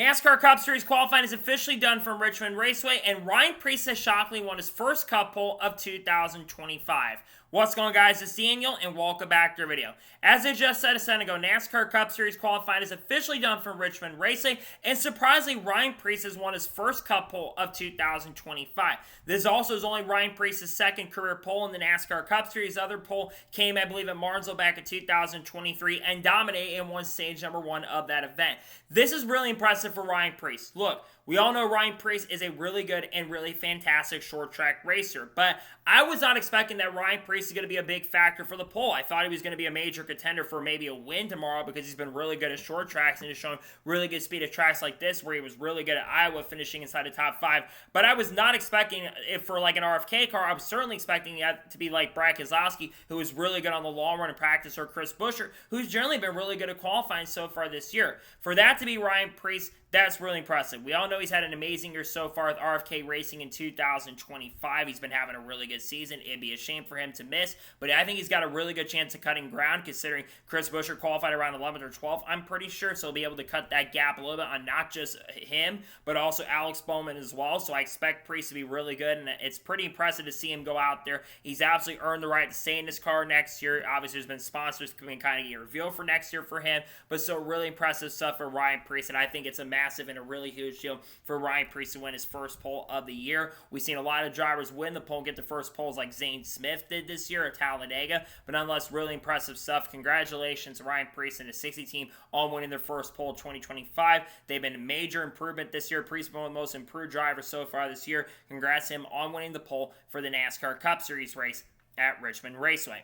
NASCAR Cup Series qualifying is officially done from Richmond Raceway, and Ryan Preece has shockingly won his first Cup pole of 2025. What's going on, guys? It's Daniel, and welcome back to our video. As I just said a second ago, NASCAR Cup Series qualifying is officially done from Richmond Racing, and surprisingly, Ryan Preece has won his first Cup pole of 2025. This also is only Ryan Preece's second career pole in the NASCAR Cup Series. The other pole came, I believe, at Martinsville back in 2023 and dominated and won stage number 1 of that event. This is really impressive for Ryan Preece. Look, we all know Ryan Preece is a really good and really fantastic short track racer, but I was not expecting that Ryan Preece is going to be a big factor for the pole. I thought he was going to be a major contender for maybe a win tomorrow because he's been really good at short tracks and has shown really good speed at tracks like this where he was really good at Iowa, finishing inside the top 5. But I was not expecting it for like an RFK car. I was certainly expecting it to be like Brad Keselowski, who was really good on the long run in practice, or Chris Buescher, who's generally been really good at qualifying so far this year. For that to be Ryan Preece, that's really impressive. We all know he's had an amazing year so far with RFK Racing in 2025. He's been having a really good season. It'd be a shame for him to miss, but I think he's got a really good chance of cutting ground considering Chris Buescher qualified around 11th or 12th, I'm pretty sure, so he'll be able to cut that gap a little bit on not just him, but also Alex Bowman as well, so I expect Preece to be really good, and it's pretty impressive to see him go out there. He's absolutely earned the right to stay in this car next year. Obviously, there's been sponsors coming kind of get revealed for next year for him, but so really impressive stuff for Ryan Preece, and I think it's a massive and a really huge deal for Ryan Preece to win his first pole of the year. We've seen a lot of drivers win the pole, get the first poles like Zane Smith did this year at Talladega, but nonetheless, really impressive stuff. Congratulations to Ryan Preece and his 60 team on winning their first pole 2025. They've been a major improvement this year. Preece has been one of the most improved drivers so far this year. Congrats to him on winning the pole for the NASCAR Cup Series race at Richmond Raceway.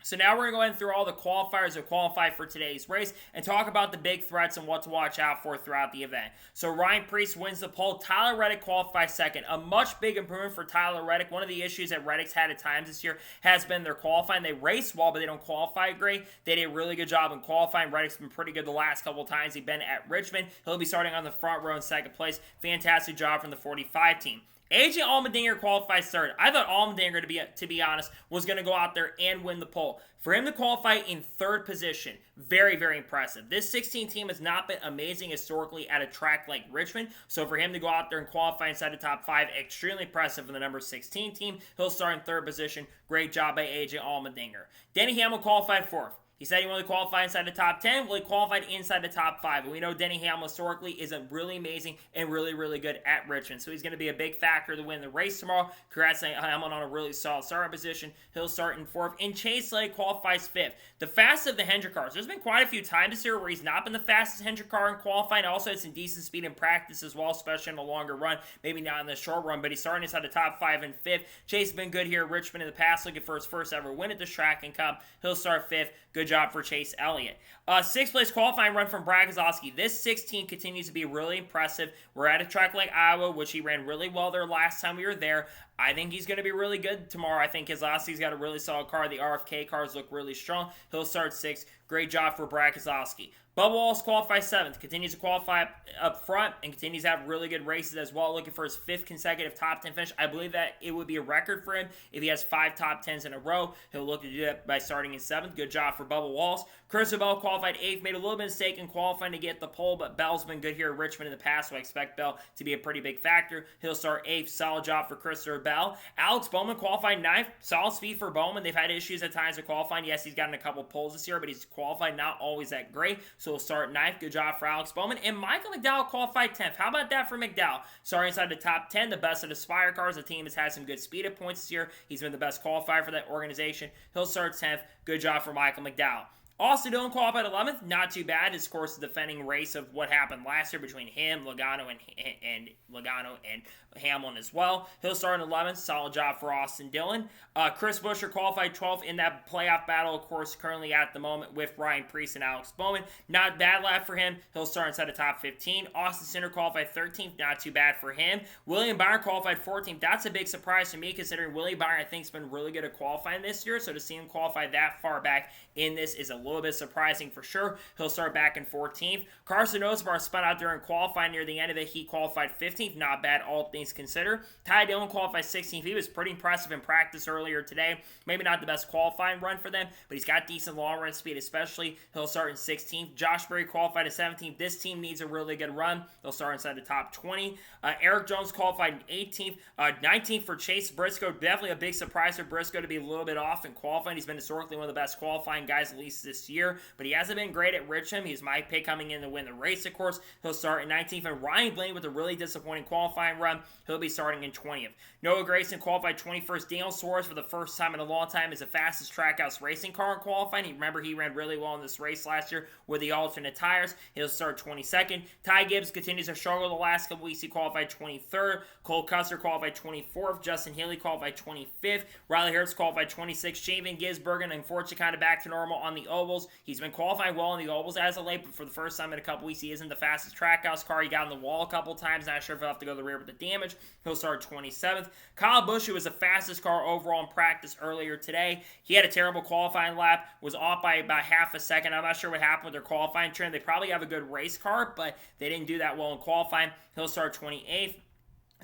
So now we're going to go ahead through all the qualifiers that qualify for today's race and talk about the big threats and what to watch out for throughout the event. So Ryan Preece wins the pole. Tyler Reddick qualifies second. A much big improvement for Tyler Reddick. One of the issues that Reddick's had at times this year has been their qualifying. They race well, but they don't qualify great. They did a really good job in qualifying. Reddick's been pretty good the last couple of times he's been at Richmond. He'll be starting on the front row in second place. Fantastic job from the 45 team. AJ Allmendinger qualifies third. I thought Allmendinger, to be honest, was going to go out there and win the pole. For him to qualify in third position, very, very impressive. This 16 team has not been amazing historically at a track like Richmond, so for him to go out there and qualify inside the top 5, extremely impressive for the number 16 team. He'll start in third position. Great job by AJ Allmendinger. Denny Hamlin qualified fourth. He said he wanted to qualify inside the top 10. Well, he qualified inside the top 5. And we know Denny Hamlin historically is really amazing and really, really good at Richmond. So he's going to be a big factor to win the race tomorrow. Congrats to Hamlin on a really solid starting position. He'll start in 4th. And Chase Elliott qualifies 5th. The fastest of the Hendrick cars. There's been quite a few times this year where he's not been the fastest Hendrick car in qualifying. Also had some decent speed in practice as well, especially in the longer run. Maybe not in the short run, but he's starting inside the top 5 and 5th. Chase has been good here at Richmond in the past, looking for his first ever win at this track and cup. He'll start 5th. Good job for Chase Elliott. 6th place qualifying run from Brad Keselowski. This 16 continues to be really impressive. We're at a track like Iowa, which he ran really well there last time we were there. I think he's going to be really good tomorrow. I think Keselowski's got a really solid car. The RFK cars look really strong. He'll start 6th. Great job for Brad Keselowski. Bubba Wallace qualifies 7th, continues to qualify up front, and continues to have really good races as well, looking for his 5th consecutive top 10 finish. I believe that it would be a record for him if he has 5 top 10s in a row. He'll look to do that by starting in 7th. Good job for Bubba Wallace. Chris Bell qualified 8th, made a little bit of mistake in qualifying to get the pole, but Bell's been good here at Richmond in the past, so I expect Bell to be a pretty big factor. He'll start 8th. Solid job for Christopher Bell. Alex Bowman qualified 9th. Solid speed for Bowman. They've had issues at times with qualifying. Yes, he's gotten a couple poles this year, but he's qualified not always that great, so he'll start 9th. Good job for Alex Bowman. And Michael McDowell qualified 10th. How about that for McDowell? Starting inside the top 10, the best of the Spire cars. The team has had some good speed at points this year. He's been the best qualifier for that organization. He'll start 10th. Good job for Michael McDowell. Austin Dillon qualified 11th. Not too bad. It's, of course, the defending race of what happened last year between him, Logano, and Hamlin as well. He'll start in 11th. Solid job for Austin Dillon. Chris Buescher qualified 12th in that playoff battle, of course, currently at the moment with Ryan Preece and Alex Bowman. Not bad lap for him. He'll start inside the top 15. Austin Cindric qualified 13th. Not too bad for him. William Byron qualified 14th. That's a big surprise to me, considering William Byron, I think, has been really good at qualifying this year. So to see him qualify that far back in this is a little bit surprising for sure. He'll start back in 14th. Carson Osbar spun out during qualifying near the end of it. He qualified 15th. Not bad, all things considered. Ty Dillon qualified 16th. He was pretty impressive in practice earlier today. Maybe not the best qualifying run for them, but he's got decent long run speed, especially. He'll start in 16th. Josh Berry qualified in 17th. This team needs a really good run. They'll start inside the top 20. Eric Jones qualified in 18th. 19th for Chase Briscoe. Definitely a big surprise for Briscoe to be a little bit off in qualifying. He's been historically one of the best qualifying guys, at least this year, but he hasn't been great at Richmond. He's my pick coming in to win the race, of course. He'll start in 19th. And Ryan Blaney with a really disappointing qualifying run. He'll be starting in 20th. Noah Grayson qualified 21st. Daniel Suarez, for the first time in a long time, is the fastest Trackhouse racing car in qualifying. Remember, he ran really well in this race last year with the alternate tires. He'll start 22nd. Ty Gibbs continues to struggle the last couple weeks. He qualified 23rd. Cole Custer qualified 24th. Justin Haley qualified 25th. Riley Hurts qualified 26th. Shaven Gisbergen, unfortunately, kind of back to normal on the ovals. He's been qualifying well on the ovals as of late, but for the first time in a couple weeks, he isn't the fastest Trackhouse car. He got on the wall a couple times. Not sure if he'll have to go to the rear with the damage. He'll start 27th. Kyle Busch, who was the fastest car overall in practice earlier today, he had a terrible qualifying lap, was off by about half a second. I'm not sure what happened with their qualifying trim. They probably have a good race car, but they didn't do that well in qualifying. He'll start 28th.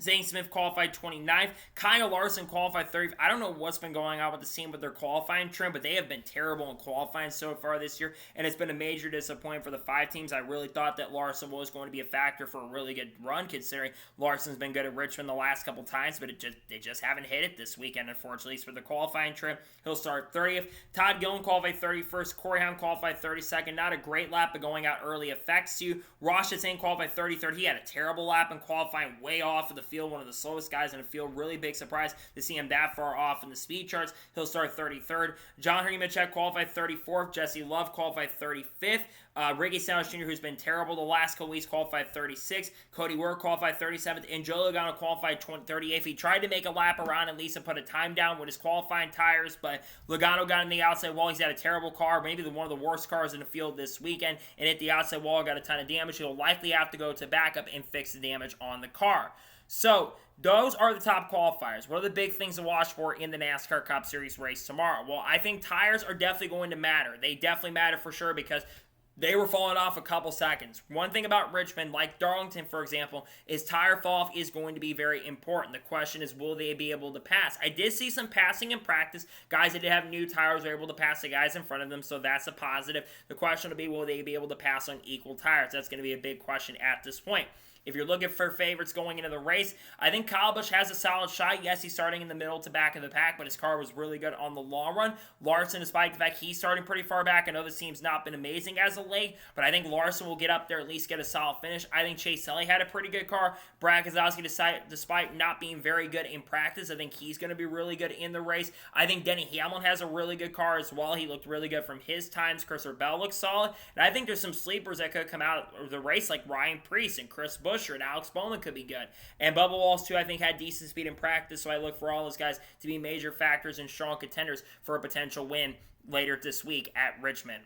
Zane Smith qualified 29th. Kyle Larson qualified 30th. I don't know what's been going on with the team with their qualifying trim, but they have been terrible in qualifying so far this year, and it's been a major disappointment for the 5 teams. I really thought that Larson was going to be a factor for a really good run, considering Larson's been good at Richmond the last couple times, but they just haven't hit it this weekend, unfortunately, for the qualifying trim. He'll start 30th. Todd Gillen qualified 31st. Corey Haim qualified 32nd. Not a great lap, but going out early affects you. Ross Chastain qualified 33rd. He had a terrible lap in qualifying, way off of the field, one of the slowest guys in the field. Really big surprise to see him that far off in the speed charts. He'll start 33rd. John Nemechek qualified 34th. Jesse Love qualified 35th. Ricky Stenhouse Jr., who's been terrible the last couple weeks, qualified 36th. Cody Ward qualified 37th. And Joe Logano qualified 38th. He tried to make a lap around at least and put a time down with his qualifying tires, but Logano got in the outside wall. He's had a terrible car, maybe one of the worst cars in the field this weekend, and hit the outside wall, got a ton of damage. He'll likely have to go to backup and fix the damage on the car. So, those are the top qualifiers. What are the big things to watch for in the NASCAR Cup Series race tomorrow? Well, I think tires are definitely going to matter. They definitely matter for sure because they were falling off a couple seconds. One thing about Richmond, like Darlington, for example, is tire fall off is going to be very important. The question is, will they be able to pass? I did see some passing in practice. Guys that did have new tires were able to pass the guys in front of them, so that's a positive. The question will be, will they be able to pass on equal tires? That's going to be a big question at this point. If you're looking for favorites going into the race, I think Kyle Busch has a solid shot. Yes, he's starting in the middle to back of the pack, but his car was really good on the long run. Larson, despite the fact he's starting pretty far back, I know this team's not been amazing as of late, but I think Larson will get up there, at least get a solid finish. I think Chase Elliott had a pretty good car. Brad Keselowski, despite not being very good in practice, I think he's going to be really good in the race. I think Denny Hamlin has a really good car as well. He looked really good from his times. Christopher Bell looks solid, and I think there's some sleepers that could come out of the race, like Ryan Preece and Chris Buescher and Alex Bowman could be good. And Bubba Wallace, too, I think had decent speed in practice, so I look for all those guys to be major factors and strong contenders for a potential win later this week at Richmond.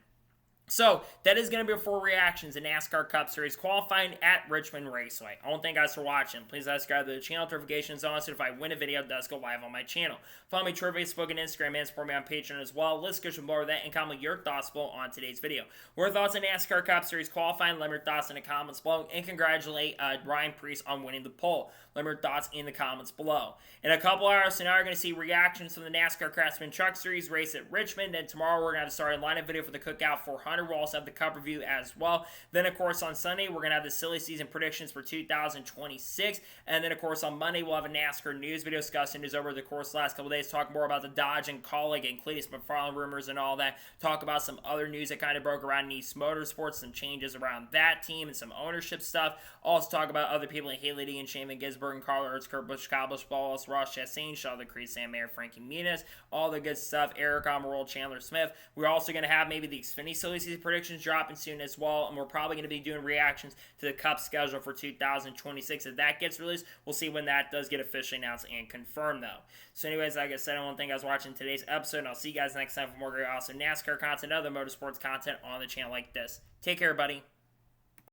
So, that is going to be 4 reactions in NASCAR Cup Series qualifying at Richmond Raceway. I want to thank you guys for watching. Please subscribe to the channel, notifications on, so if I win a video, it does go live on my channel. Follow me on Twitter, Facebook, and Instagram, and support me on Patreon as well. Let's go below that and comment your thoughts below on today's video. What are your thoughts on NASCAR Cup Series qualifying? Let me your thoughts in the comments below, and congratulate Ryan Preece on winning the poll. Let me your thoughts in the comments below. In a couple hours, so now you're going to see reactions from the NASCAR Craftsman Truck Series race at Richmond, and tomorrow we're going to have the starting lineup video for the Cookout 400. We'll also have the Cup review as well. Then, of course, on Sunday, we're going to have the silly season predictions for 2026. And then, of course, on Monday, we'll have a NASCAR news video discussing news over the course of the last couple days. Talk more about the Dodge and Kaulig and Cletus McFarland rumors and all that. Talk about some other news that kind of broke around in East Motorsports, some changes around that team and some ownership stuff. Also talk about other people like Haley D and Shaman Gisbergen and Carl Ertz, Kurt Busch, Kyle Busch, Wallace, Ross Chastain, Shaw the Creed, Sam Mayer, Frankie Muniz, all the good stuff. Eric Almirola, Chandler Smith. We're also going to have maybe the Xfinity silly season predictions dropping soon as well, and we're probably going to be doing reactions to the Cup schedule for 2026. If that gets released, we'll see when that does get officially announced and confirmed, though. So anyways, like I said, I want to thank you guys for watching today's episode, and I'll see you guys next time for more great, awesome NASCAR content and other motorsports content on the channel like this. Take care, everybody.